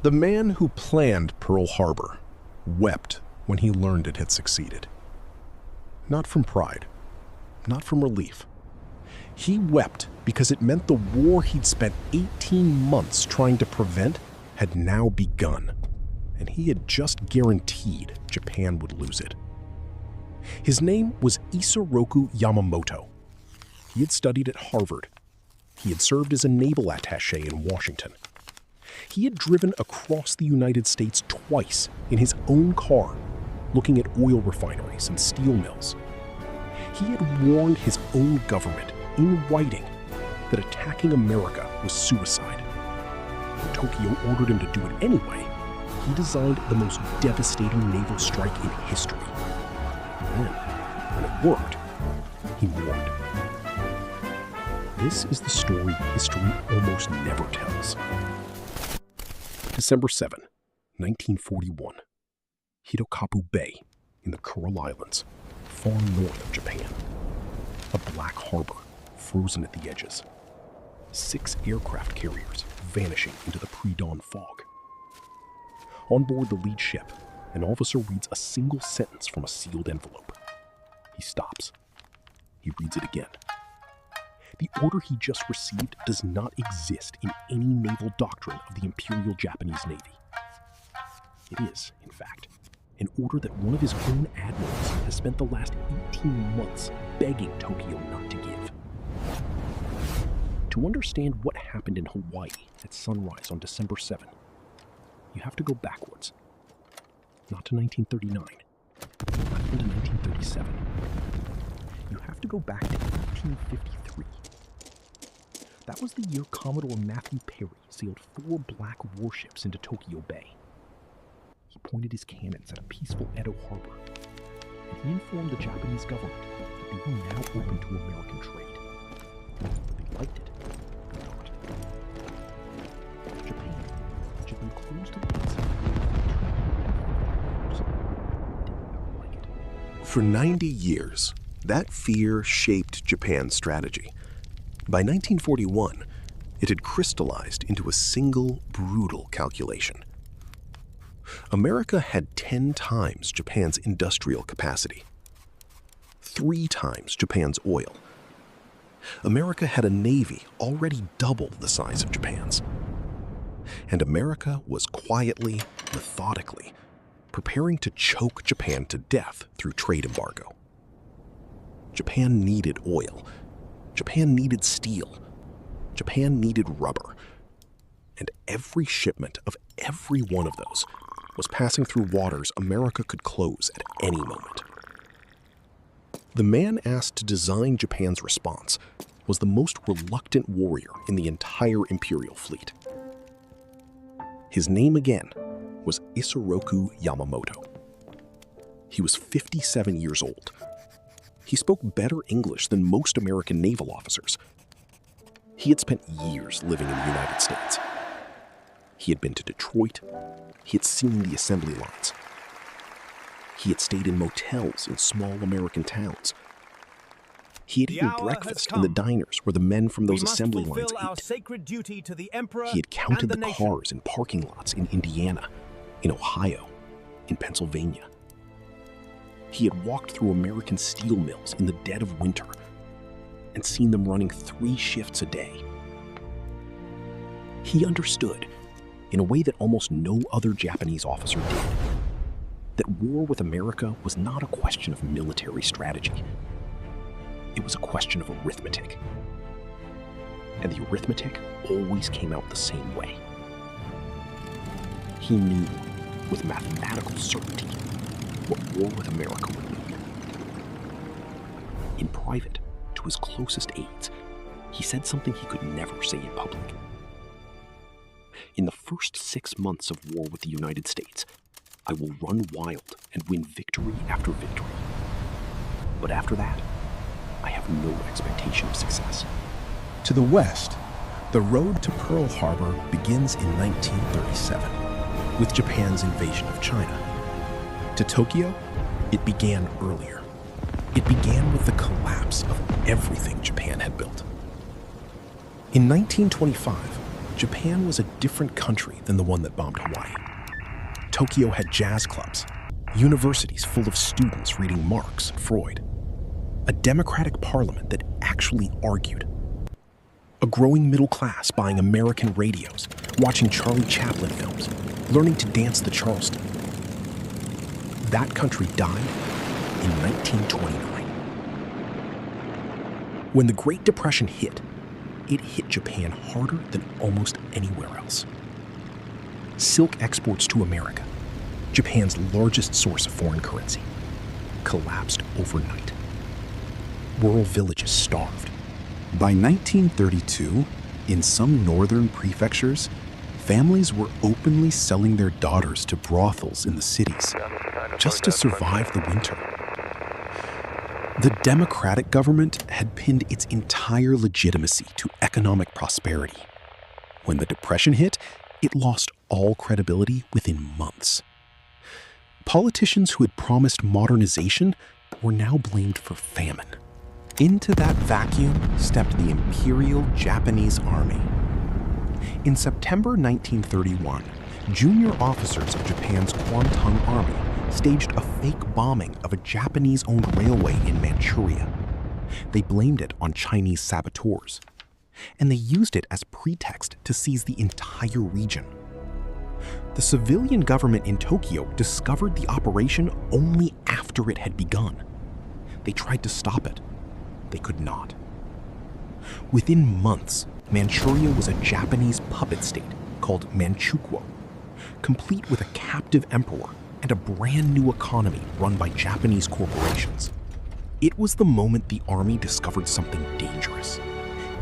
The man who planned Pearl Harbor wept when he learned it had succeeded. Not from pride, not from relief. He wept because it meant the war he'd spent 18 months trying to prevent had now begun, and he had just guaranteed Japan would lose it. His name was Isoroku Yamamoto. He had studied at Harvard. He had served as a naval attaché in Washington. He had driven across the United States twice in his own car, looking at oil refineries and steel mills. He had warned his own government in writing that attacking America was suicide. When Tokyo ordered him to do it anyway, he designed the most devastating naval strike in history. And then, when it worked, he mourned. This is the story history almost never tells. December 7, 1941. Hidokabu Bay in the Kuril Islands, far north of Japan. A black harbor, frozen at the edges. 6 aircraft carriers vanishing into the pre-dawn fog. On board the lead ship, an officer reads a single sentence from a sealed envelope. He stops. He reads it again. The order he just received does not exist in any naval doctrine of the Imperial Japanese Navy. It is, in fact, an order that one of his own admirals has spent the last 18 months begging Tokyo not to give. To understand what happened in Hawaii at sunrise on December 7, you have to go backwards. Not to 1939, not even to 1937. You have to go back to 1853. That was the year Commodore Matthew Perry sailed 4 black warships into Tokyo Bay. He pointed his cannons at a peaceful Edo harbor, and he informed the Japanese government that they were now open to American trade. They liked it, but not. Japan, which had been closed to the East did not like it. For 90 years, that fear shaped Japan's strategy. By 1941, it had crystallized into a single brutal calculation. America had 10 times Japan's industrial capacity, 3 times Japan's oil. America had a navy already double the size of Japan's. And America was quietly, methodically, preparing to choke Japan to death through trade embargo. Japan needed oil. Japan needed steel. Japan needed rubber. And every shipment of every one of those was passing through waters America could close at any moment. The man asked to design Japan's response was the most reluctant warrior in the entire imperial fleet. His name again was Isoroku Yamamoto. He was 57 years old. He spoke better English than most American naval officers. He had spent years living in the United States. He had been to Detroit. He had seen the assembly lines. He had stayed in motels in small American towns. He had eaten breakfast in the diners where the men from those assembly lines ate. He had counted the cars in parking lots in Indiana, in Ohio, in Pennsylvania. He had walked through American steel mills in the dead of winter and seen them running 3 shifts a day. He understood, in a way that almost no other Japanese officer did, that war with America was not a question of military strategy. It was a question of arithmetic. And the arithmetic always came out the same way. He knew, with mathematical certainty, what war with America would mean. In private, to his closest aides, he said something he could never say in public. In the first 6 months of war with the United States, I will run wild and win victory after victory. But after that, I have no expectation of success. To the west, the road to Pearl Harbor begins in 1937, with Japan's invasion of China. To Tokyo, it began earlier. It began with the collapse of everything Japan had built. In 1925, Japan was a different country than the one that bombed Hawaii. Tokyo had jazz clubs, universities full of students reading Marx and Freud, a democratic parliament that actually argued, a growing middle class buying American radios, watching Charlie Chaplin films, learning to dance the Charleston. That country died in 1929. When the Great Depression hit, it hit Japan harder than almost anywhere else. Silk exports to America, Japan's largest source of foreign currency, collapsed overnight. Rural villages starved. By 1932, in some northern prefectures, families were openly selling their daughters to brothels in the cities just to survive the winter. The democratic government had pinned its entire legitimacy to economic prosperity. When the Depression hit, it lost all credibility within months. Politicians who had promised modernization were now blamed for famine. Into that vacuum stepped the Imperial Japanese Army. In September 1931, junior officers of Japan's Kwantung Army staged a fake bombing of a Japanese-owned railway in Manchuria. They blamed it on Chinese saboteurs, and they used it as pretext to seize the entire region. The civilian government in Tokyo discovered the operation only after it had begun. They tried to stop it. They could not. Within months, Manchuria was a Japanese puppet state called Manchukuo, complete with a captive emperor and a brand new economy run by Japanese corporations. It was the moment the army discovered something dangerous.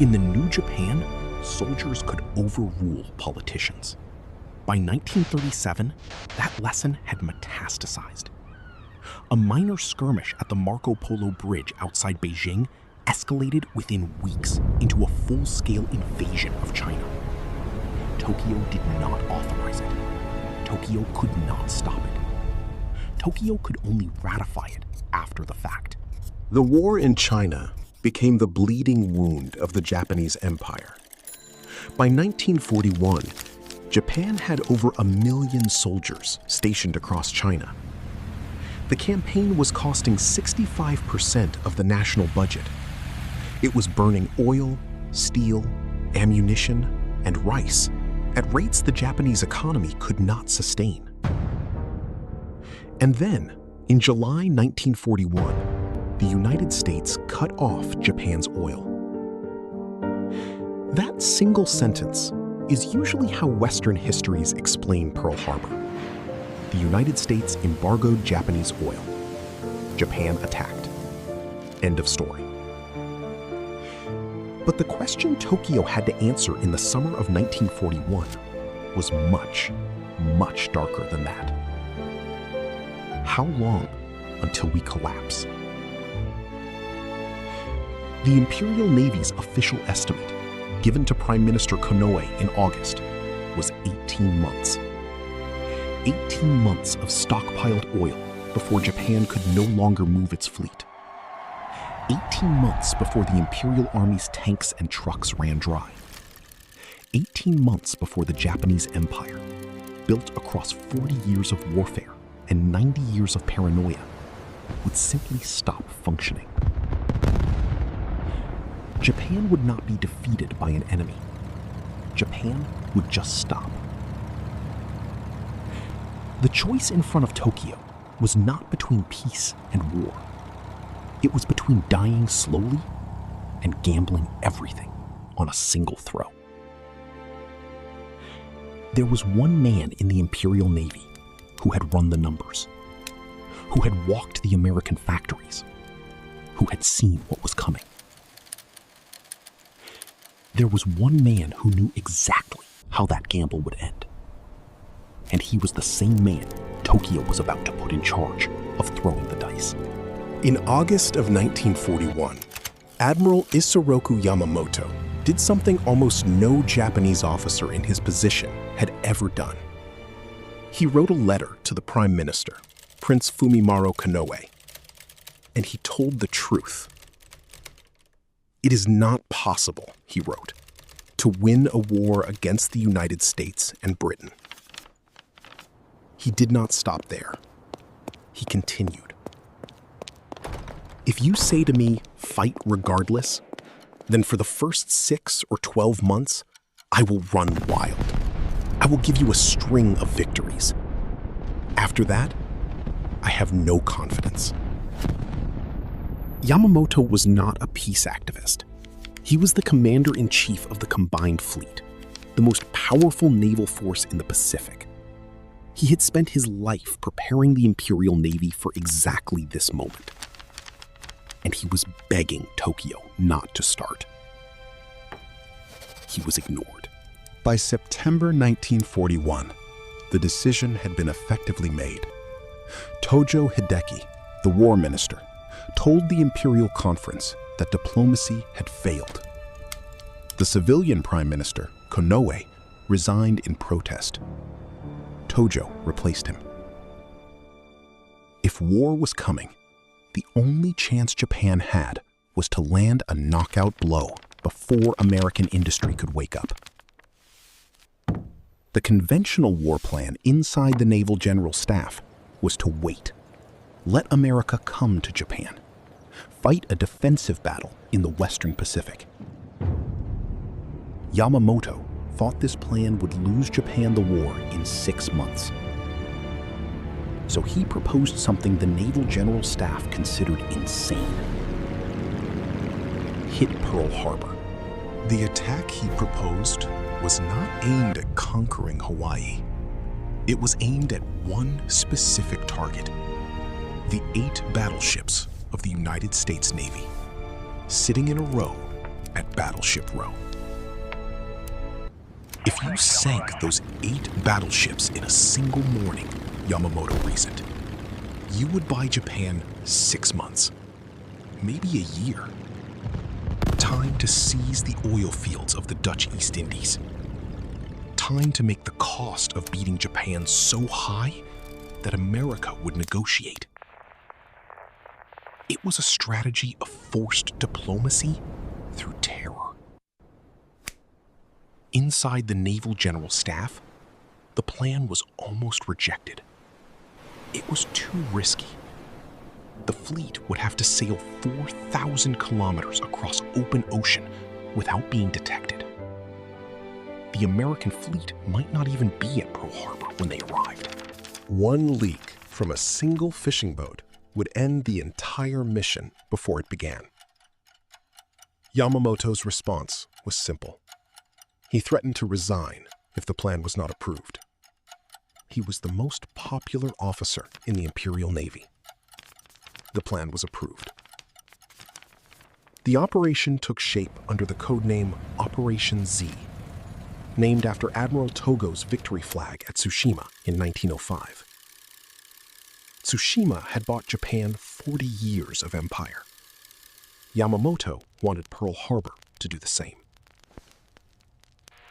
In the new Japan, soldiers could overrule politicians. By 1937, that lesson had metastasized. A minor skirmish at the Marco Polo Bridge outside Beijing escalated within weeks into a full-scale invasion of China. Tokyo did not authorize it. Tokyo could not stop it. Tokyo could only ratify it after the fact. The war in China became the bleeding wound of the Japanese Empire. By 1941, Japan had over 1 million soldiers stationed across China. The campaign was costing 65% of the national budget. It was burning oil, steel, ammunition, and rice at rates the Japanese economy could not sustain. And then, in July 1941, the United States cut off Japan's oil. That single sentence is usually how Western histories explain Pearl Harbor. The United States embargoed Japanese oil. Japan attacked. End of story. But the question Tokyo had to answer in the summer of 1941 was much, much darker than that. How long until we collapse? The Imperial Navy's official estimate, given to Prime Minister Konoe in August, was 18 months. 18 months of stockpiled oil before Japan could no longer move its fleet. 18 months before the Imperial Army's tanks and trucks ran dry. 18 months before the Japanese Empire, built across 40 years of warfare and 90 years of paranoia, would simply stop functioning. Japan would not be defeated by an enemy. Japan would just stop. The choice in front of Tokyo was not between peace and war. It was between dying slowly and gambling everything on a single throw. There was one man in the Imperial Navy who had run the numbers, who had walked the American factories, who had seen what was coming. There was one man who knew exactly how that gamble would end. And he was the same man Tokyo was about to put in charge of throwing the dice. In August of 1941, Admiral Isoroku Yamamoto did something almost no Japanese officer in his position had ever done. He wrote a letter to the Prime Minister, Prince Fumimaro Konoe, and he told the truth. "It is not possible," he wrote, "to to win a war against the United States and Britain. He did not stop there. He continued. If you say to me, fight regardless, then for the first 6 or 12 months, I will run wild. I will give you a string of victories. After that, I have no confidence. Yamamoto was not a peace activist. He was the commander-in-chief of the combined fleet, the most powerful naval force in the Pacific. He had spent his life preparing the Imperial Navy for exactly this moment. And he was begging Tokyo not to start. He was ignored. By September 1941, the decision had been effectively made. Tojo Hideki, the war minister, told the Imperial Conference that diplomacy had failed. The civilian prime minister, Konoe, resigned in protest. Tojo replaced him. If war was coming, the only chance Japan had was to land a knockout blow before American industry could wake up. The conventional war plan inside the Naval General Staff was to wait. Let America come to Japan. Fight a defensive battle in the Western Pacific. Yamamoto thought this plan would lose Japan the war in 6 months. So he proposed something the Naval General Staff considered insane. Hit Pearl Harbor. The attack he proposed was not aimed at conquering Hawaii. It was aimed at one specific target: the 8 battleships of the United States Navy, sitting in a row at Battleship Row. If you sank those 8 battleships in a single morning, Yamamoto reasoned, you would buy Japan 6 months, maybe a year. Time to seize the oil fields of the Dutch East Indies. Time to make the cost of beating Japan so high that America would negotiate. It was a strategy of forced diplomacy through terror. Inside the Naval General Staff, the plan was almost rejected. It was too risky. The fleet would have to sail 4,000 kilometers across open ocean without being detected. The American fleet might not even be at Pearl Harbor when they arrived. One leak from a single fishing boat would end the entire mission before it began. Yamamoto's response was simple. He threatened to resign if the plan was not approved. He was the most popular officer in the Imperial Navy. The plan was approved. The operation took shape under the codename Operation Z, named after Admiral Togo's victory flag at Tsushima in 1905. Tsushima had bought Japan 40 years of empire. Yamamoto wanted Pearl Harbor to do the same.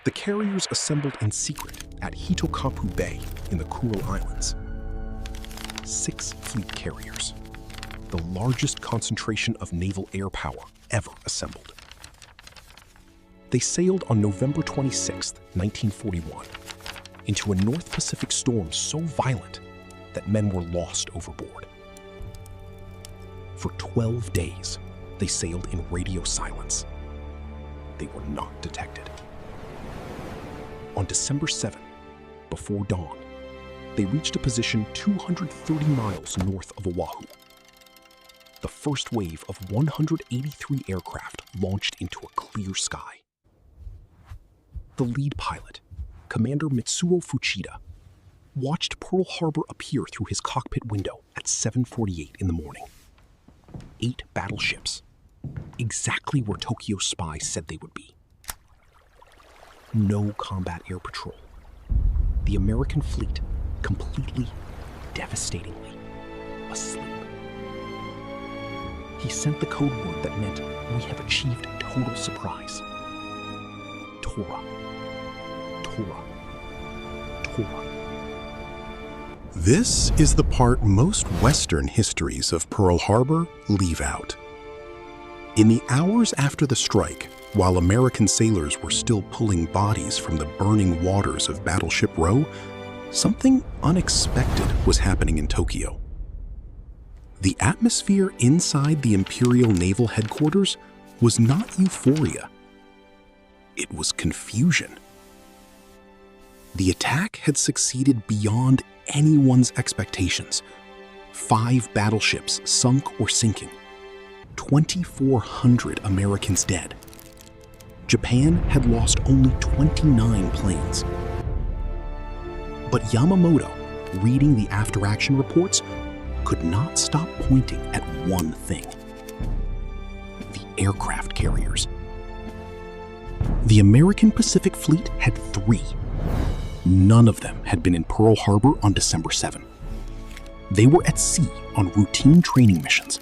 The carriers assembled in secret at Hitokapu Bay in the Kuril Islands. 6 fleet carriers, the largest concentration of naval air power ever assembled. They sailed on November 26, 1941, into a North Pacific storm so violent that men were lost overboard. For 12 days, they sailed in radio silence. They were not detected. On December 7, before dawn, they reached a position 230 miles north of Oahu. The first wave of 183 aircraft launched into a clear sky. The lead pilot, Commander Mitsuo Fuchida, watched Pearl Harbor appear through his cockpit window at 7:48 in the morning. 8 battleships, exactly where Tokyo's spies said they would be. No combat air patrol. The American fleet completely, devastatingly asleep. He sent the code word that meant we have achieved total surprise. Tora. Tora. Tora. This is the part most Western histories of Pearl Harbor leave out. In the hours after the strike, While American sailors were still pulling bodies from the burning waters of Battleship Row, something unexpected was happening in Tokyo. The atmosphere inside the Imperial Naval Headquarters was not euphoria. It was confusion. The attack had succeeded beyond anyone's expectations. 5 battleships sunk or sinking. 2,400 Americans dead. Japan had lost only 29 planes. But Yamamoto, reading the after-action reports, could not stop pointing at one thing: the aircraft carriers. The American Pacific Fleet had 3. None of them had been in Pearl Harbor on December 7. They were at sea on routine training missions.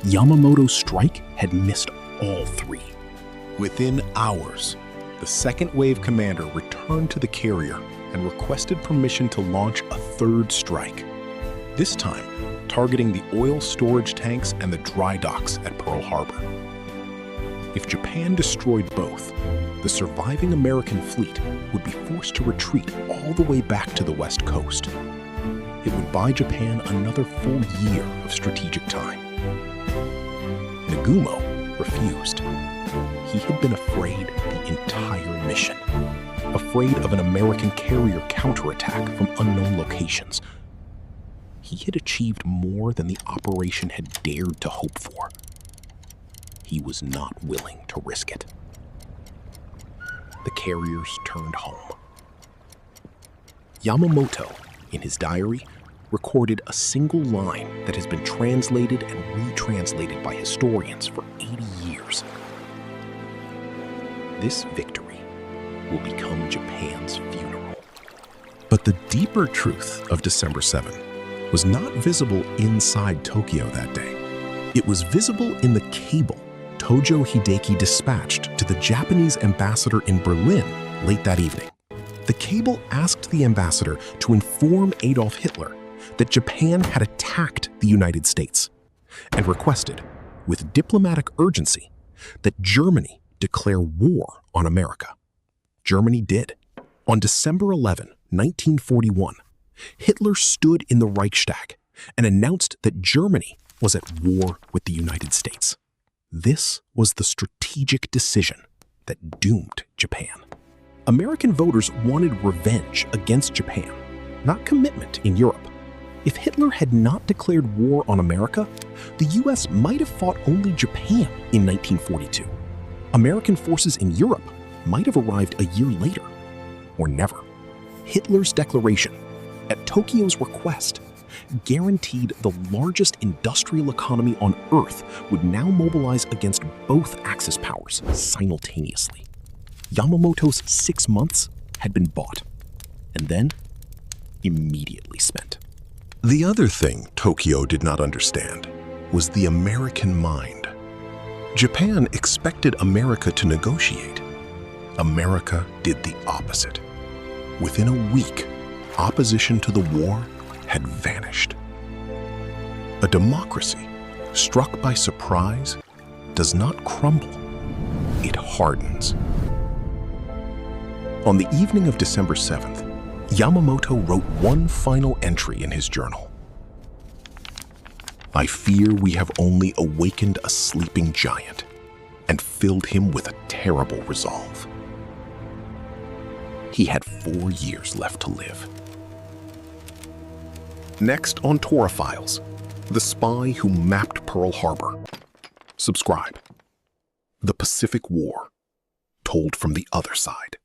Yamamoto's strike had missed all 3. Within hours, the second wave commander returned to the carrier and requested permission to launch a 3rd strike, this time targeting the oil storage tanks and the dry docks at Pearl Harbor. If Japan destroyed both, the surviving American fleet would be forced to retreat all the way back to the West Coast. It would buy Japan another full year of strategic time. Nagumo refused. He had been afraid the entire mission, afraid of an American carrier counterattack from unknown locations. He had achieved more than the operation had dared to hope for. He was not willing to risk it. The carriers turned home. Yamamoto, in his diary, recorded a single line that has been translated and retranslated by historians for 80 years. This victory will become Japan's funeral. But the deeper truth of December 7 was not visible inside Tokyo that day. It was visible in the cable Tojo Hideki dispatched to the Japanese ambassador in Berlin late that evening. The cable asked the ambassador to inform Adolf Hitler that Japan had attacked the United States and requested, with diplomatic urgency, that Germany declare war on America. Germany did. On December 11, 1941, Hitler stood in the Reichstag and announced that Germany was at war with the United States. This was the strategic decision that doomed Japan. American voters wanted revenge against Japan, not commitment in Europe. If Hitler had not declared war on America, the US might have fought only Japan in 1942. American forces in Europe might have arrived a year later, or never. Hitler's declaration, at Tokyo's request, guaranteed the largest industrial economy on Earth would now mobilize against both Axis powers simultaneously. Yamamoto's 6 months had been bought, and then immediately spent. The other thing Tokyo did not understand was the American mind. Japan expected America to negotiate. America did the opposite. Within a week, opposition to the war had vanished. A democracy struck by surprise does not crumble, it hardens. On the evening of December 7th, Yamamoto wrote one final entry in his journal. "I fear we have only awakened a sleeping giant and filled him with a terrible resolve." He had 4 years left to live. Next on Tora Files, the spy who mapped Pearl Harbor. Subscribe. The Pacific War, told from the other side.